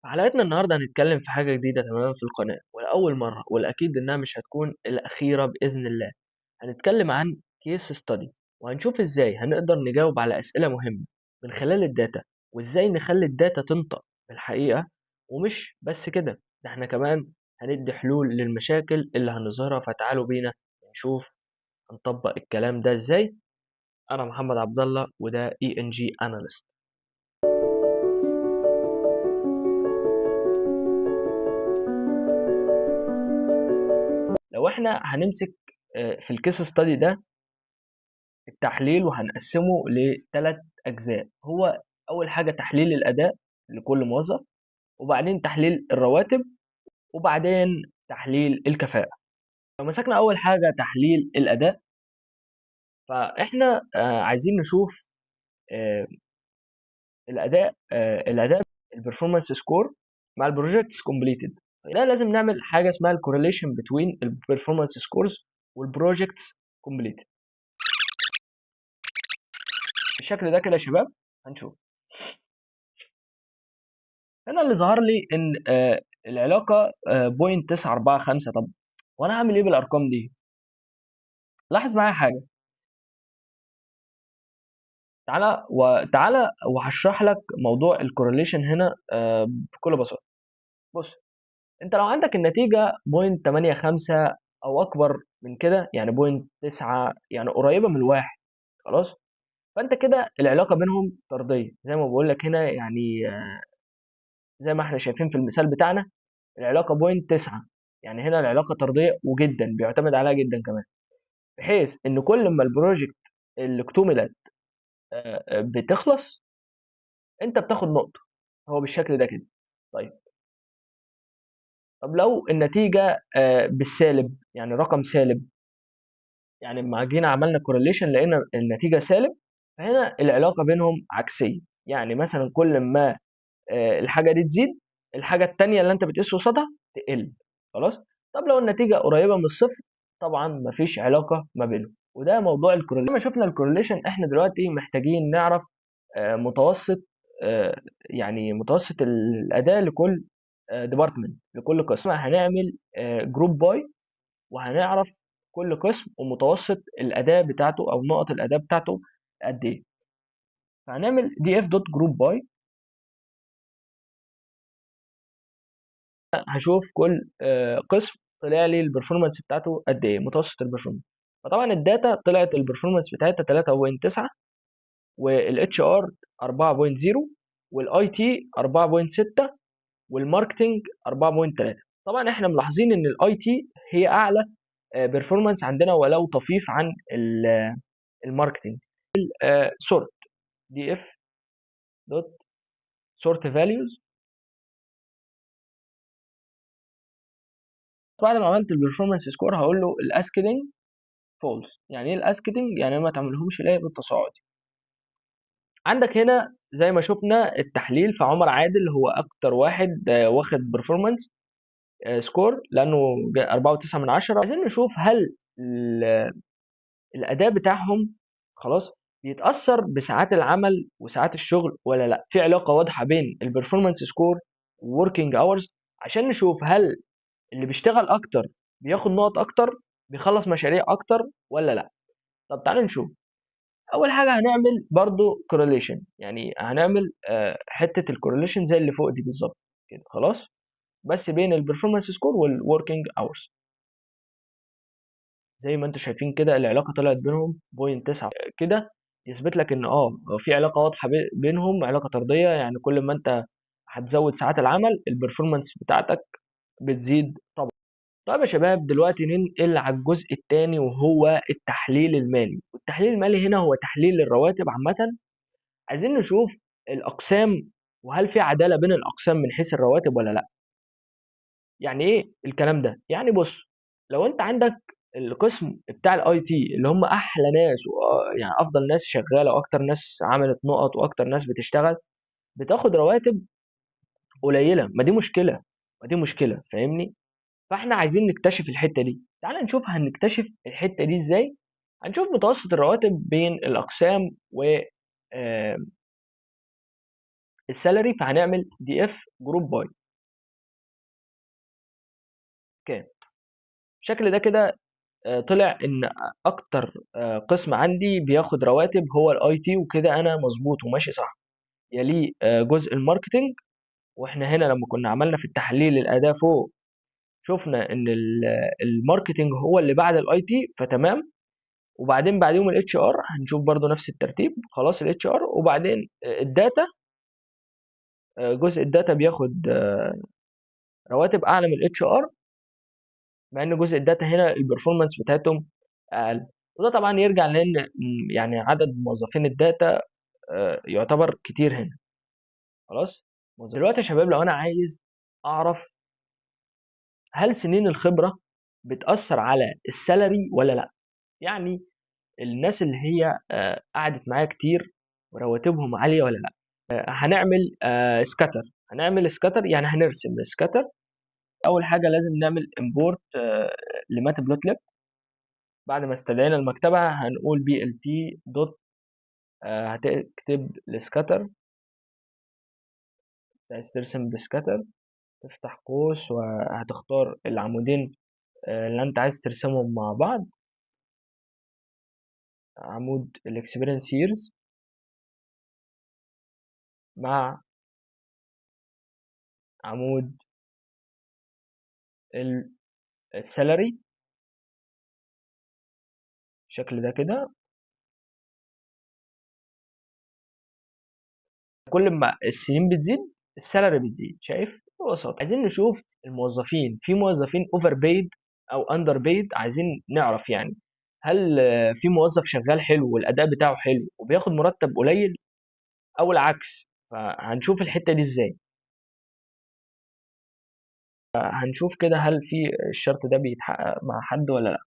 في حلقتنا النهاردة هنتكلم في حاجة جديدة تمامًا في القناة، ولأول مرة، والأكيد إنها مش هتكون الأخيرة بإذن الله. هنتكلم عن case study وهنشوف إزاي هنقدر نجاوب على أسئلة مهمة من خلال الداتا، وإزاي نخلي الداتا تنطق في الحقيقة. ومش بس كده، ده إحنا كمان هندي حلول للمشاكل اللي هنظهرها. فتعالوا بينا نشوف هنطبق الكلام ده إزاي. أنا محمد عبد الله وده ENG Analyst. لو إحنا هنمسك في الcase study ده التحليل وهنقسمه ل3 أجزاء. هو أول حاجة تحليل الأداء لكل موظف، وبعدين تحليل الرواتب، وبعدين تحليل الكفاءة. لو مسكنا أول حاجة تحليل الأداء، فإحنا عايزين نشوف آه، الأداء الperformance score مع الprojects completed. ده لازم نعمل حاجة اسمها correlation between الperformance scores والprojects completed. بالشكل ده كده يا شباب هنشوف هنا اللي ظهر لي ان العلاقه 0.945. طب وانا هعمل ايه بالارقام دي؟ لاحظ معايا حاجه. تعالى وهشرح لك موضوع الكورليشن هنا بكل بساطه. بص، انت لو عندك النتيجه 0.85 او اكبر من كده، يعني 0.9، يعني قريبه من الواحد، خلاص. فانت كده العلاقه بينهم طرديه زي ما بقول لك هنا، يعني زي ما احنا شايفين في المثال بتاعنا العلاقه 0.9، يعني هنا العلاقه طرديه وجدا بيعتمد عليها جدا كمان، بحيث ان كل ما البروجكت اللي اكتملت بتخلص انت بتاخد نقطه. هو بالشكل ده كده. طيب، طب لو النتيجه بالسالب، يعني رقم سالب، يعني لما جينا عملنا كورليشن لقينا النتيجه سالب، فهنا العلاقه بينهم عكسيه. يعني مثلا كل ما الحاجه دي تزيد، الحاجه التانيه اللي انت بتقيس قصادها تقل. خلاص. طب لو النتيجه قريبه من الصفر، طبعا مفيش علاقه ما بينهم. وده موضوع الكورليشن. لما شفنا الكورليشن احنا دلوقتي محتاجين نعرف متوسط، يعني متوسط الاداء لكل ديبارتمنت، لكل قسم. هنعمل جروب باي، وهنعرف كل قسم ومتوسط الاداء بتاعته او نقط الاداء بتاعته قد ايه. فهنعمل دي اف دوت جروب باي. هشوف كل قسم طلع لي البرفورمانس بتاعته قد ايه، متوسط البرفورمانس. فطبعا الداتا طلعت البرفورمانس بتاعتها 3.9، والاتش ار 4.0، والاي تي 4.6، والماركتنج 4.3. طبعا احنا ملاحظين ان الاي تي هي اعلى بيرفورمانس عندنا ولو طفيف عن الماركتنج. سورت دي اف دوت سورت فاليوز. بعد ما عملت البرفورمانس سكور هقول له الاسكيدنج فولس. يعني ايه الاسكيدنج؟ يعني ما تعملهمش لايه بالتصاعدي. عندك هنا زي ما شفنا التحليل، فعمر عادل هو اكتر واحد واخد برفورمانس سكور لانه 4.9 من 10. عايزين نشوف هل الاداء بتاعهم خلاص بيتاثر بساعات العمل وساعات الشغل ولا لا. في علاقه واضحه بين البرفورمانس سكور ووركينج اورز، عشان نشوف هل اللي بيشتغل اكتر بياخد نقط اكتر، بيخلص مشاريع اكتر ولا لا. طب تعالوا نشوف. اول حاجه هنعمل برضو correlation، يعني هنعمل حته الكورليشن زي اللي فوق دي بالظبط كده، خلاص، بس بين البرفورمانس سكور والوركينج اورز. زي ما انتم شايفين كده العلاقه طلعت بينهم 0.9 كده، يثبت لك ان في علاقه واضحه بينهم، علاقه طرديه. يعني كل ما انت هتزود ساعات العمل البرفورمانس بتاعتك بتزيد طبعا. طيب يا شباب، دلوقتي ننقل على الجزء الثاني وهو التحليل المالي. والتحليل المالي هنا هو تحليل الرواتب عامه. عايزين نشوف الأقسام، وهل في عدالة بين الأقسام من حيث الرواتب ولا لأ. يعني إيه الكلام ده؟ يعني بص، لو أنت عندك القسم بتاع الاي تي اللي هم احلى ناس يعني افضل ناس شغاله واكتر ناس عملت نقط واكتر ناس بتشتغل، بتاخد رواتب قليله. ما دي مشكله، ما دي مشكله، فاهمني؟ فاحنا عايزين نكتشف الحته دي. تعال نشوف هنكتشف الحته دي ازاي. هنشوف متوسط الرواتب بين الاقسام و السالري، فهنعمل دي اف جروب باي كام. بالشكل ده كده طلع ان اكتر قسم عندي بياخد رواتب هو الاي تي، وكده انا مظبوط وماشي صح. يليه جزء الماركتنج، واحنا هنا لما كنا عملنا في التحليل الاداء فوق شفنا ان الماركتنج هو اللي بعد الاي تي، فتمام. وبعدين بعديهم الاتش ار، هنشوف برضو نفس الترتيب. خلاص الاتش ار، وبعدين الداتا. جزء الداتا بياخد رواتب اعلى من الاتش ار، مع ان جزء الداتا هنا البرفورمانس بتاعتهم اقل. وده طبعا يرجع لان يعني عدد موظفين الداتا يعتبر كتير هنا. خلاص. دلوقتي يا شباب لو انا عايز اعرف هل سنين الخبرة بتأثر على السالري ولا لا، يعني الناس اللي هي قعدت معايا كتير ورواتبهم عالية ولا لا. هنعمل سكاتر. هنعمل سكاتر يعني هنرسم سكاتر. اول حاجة لازم نعمل امبورت لماتبلوتلib. بعد ما استدعينا المكتبة هنقول blt دوت، هتكتب السكاتر. عايز ترسم بسكاتر تفتح قوس وهتختار العمودين اللي انت عايز ترسمهم مع بعض. عمود الاكسبيرينس ييرز مع عمود السالري بالشكل ده كده. كل ما السنين بتزيد السالري بتزيد. شايف ببساطة. عايزين نشوف الموظفين، في موظفين اوفر بيد او اندر بيد. عايزين نعرف يعني هل في موظف شغال حلو والاداء بتاعه حلو وبياخد مرتب قليل، او العكس. فهنشوف الحتة دي ازاي. هنشوف كده هل في الشرط ده بيتحقق مع حد ولا لا.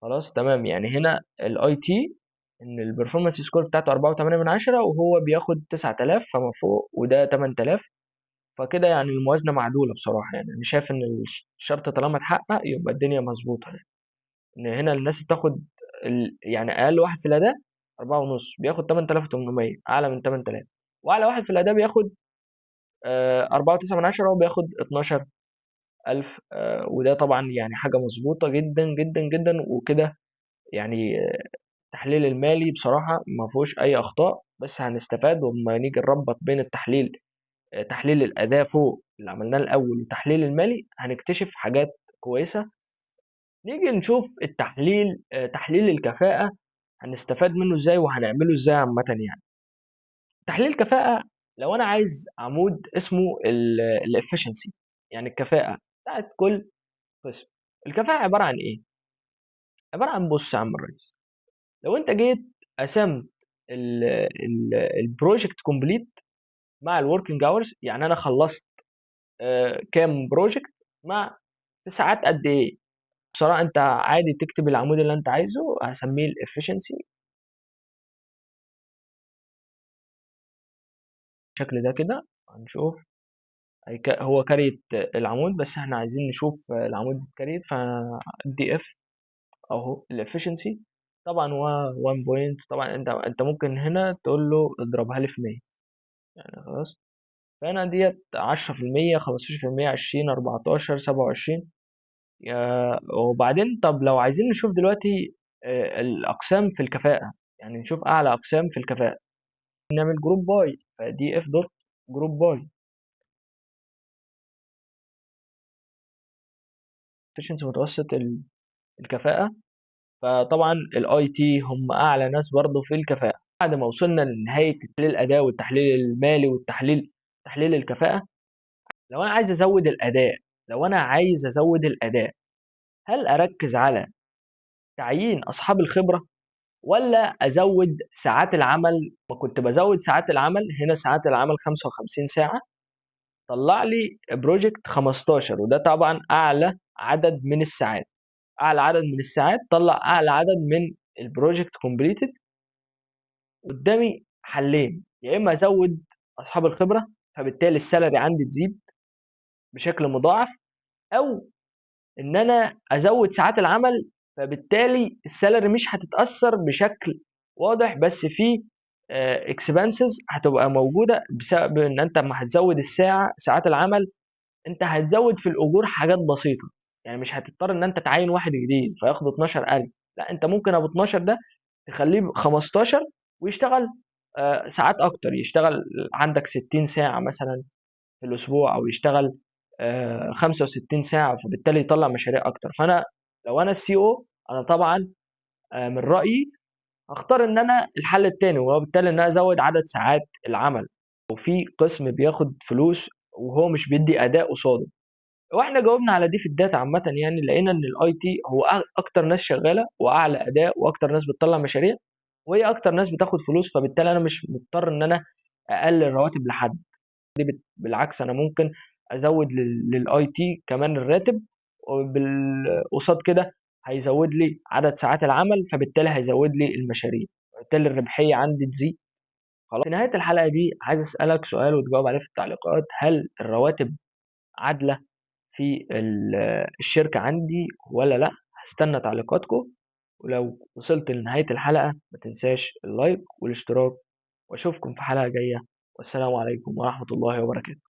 خلاص تمام. يعني هنا الاي تي ان البرفورمانس سكور بتاعته 4.8 من 10 وهو بياخد 9000 فما فوق، وده 8000. فكده يعني الموازنة معدولة بصراحة. يعني أنا شايف إن الشرط طالما اتحقق يبقى الدنيا مظبوطة يعني. إن هنا الناس بتاخد يعني أقل واحد في الأداء 4.5 بياخد 8800، أعلى من 8000. وأعلى واحد في الأداء بياخد 4.9 من 10 وبياخد 12000. وده طبعا يعني حاجة مظبوطة جدا جدا جدا وكده. يعني التحليل المالي بصراحة ما فيهوش أي أخطاء، بس هنستفاد وما نيجي نربط بين التحليل تحليل الأداء فوق اللي عملناه الأول والتحليل المالي هنكتشف حاجات كويسة. نيجي نشوف التحليل تحليل الكفاءة هنستفاد منه ازاي وهنعمله ازاي عامة يعني. تحليل الكفاءة لو أنا عايز عمود اسمه الافشنسي، يعني الكفاءة بتاعت كل قسم. الكفاءة عبارة عن إيه؟ عبارة عن، بص يا عم الريس، لو أنت جيت قسمت البروجكت كومبليت مع الوركينج اورز، يعني أنا خلصت كام بروجكت مع في ساعات قد ايه. بصراحة انت عادي تكتب العمود اللي انت عايزه، هسميه الافشنسي بالشكل ده كده. هنشوف هو كاريت العمود، بس احنا عايزين نشوف العمود كاريت، فدي اف اهو الافشنسي. طبعا 1 بوينت. طبعا انت ممكن هنا تقول له اضربها لي في 100 يعني. خلاص. فهنا ديت 10%، 15%، 20، 14، 27. وبعدين طب لو عايزين نشوف دلوقتي الأقسام في الكفاءة، يعني نشوف أعلى أقسام في الكفاءة، نعمل جروب باي. فدي اف دوت جروب باي efficiency متوسط الكفاءة. فطبعا الاي تي هم أعلى ناس برضه في الكفاءة. بعد ما وصلنا لنهاية تحليل الأداء والتحليل المالي تحليل الكفاءة، لو أنا عايز أزود الأداء، هل أركز على تعيين أصحاب الخبرة ولا ازود ساعات العمل؟ ما كنت بزود ساعات العمل هنا، ساعات العمل 55 ساعة طلع لي بروجكت 15، وده طبعا اعلى عدد من الساعات. اعلى عدد من الساعات طلع اعلى عدد من البروجكت كومبليتد. قدامي حلين، يا اما ازود اصحاب الخبرة فبالتالي السالري عندي تزيد بشكل مضاعف، او ان انا ازود ساعات العمل فبالتالي السالري مش هتتأثر بشكل واضح، بس في اكسبنسز هتبقى موجوده بسبب ان انت لما هتزود ساعات العمل، انت هتزود في الاجور حاجات بسيطه. يعني مش هتضطر ان انت تعين واحد جديد فياخد 12,000، لا انت ممكن ابو 12 ده تخليه 15 ويشتغل ساعات اكتر، يشتغل عندك 60 ساعه مثلا في الاسبوع، او يشتغل 65 ساعه، فبالتالي يطلع مشاريع اكتر. فانا لو انا السي او، انا طبعا من رايي هختار ان انا الحل التاني، وهو بالتالي ان انا ازود عدد ساعات العمل، وفي قسم بياخد فلوس وهو مش بيدي اداء قصاده. واحنا جاوبنا على دي في الداتا عامه، يعني لقينا ان الاي تي هو اكتر ناس شغاله واعلى اداء واكتر ناس بتطلع مشاريع، وهي اكتر ناس بتاخد فلوس، فبالتالي انا مش مضطر ان انا اقلل رواتب لحد. بالعكس انا ممكن ازود للاي تي كمان الراتب، قصاد كده هيزود لي عدد ساعات العمل، فبالتالي هيزود لي المشاريع، وبالتالي الربحيه عندي تزيد. خلاص، في نهايه الحلقه دي عايز اسالك سؤال وتجاوب عليه في التعليقات: هل الرواتب عادله في الشركه عندي ولا لا؟ هستنى تعليقاتكم، ولو وصلت لنهايه الحلقه ما تنساش اللايك والاشتراك، واشوفكم في حلقه جايه، والسلام عليكم ورحمه الله وبركاته.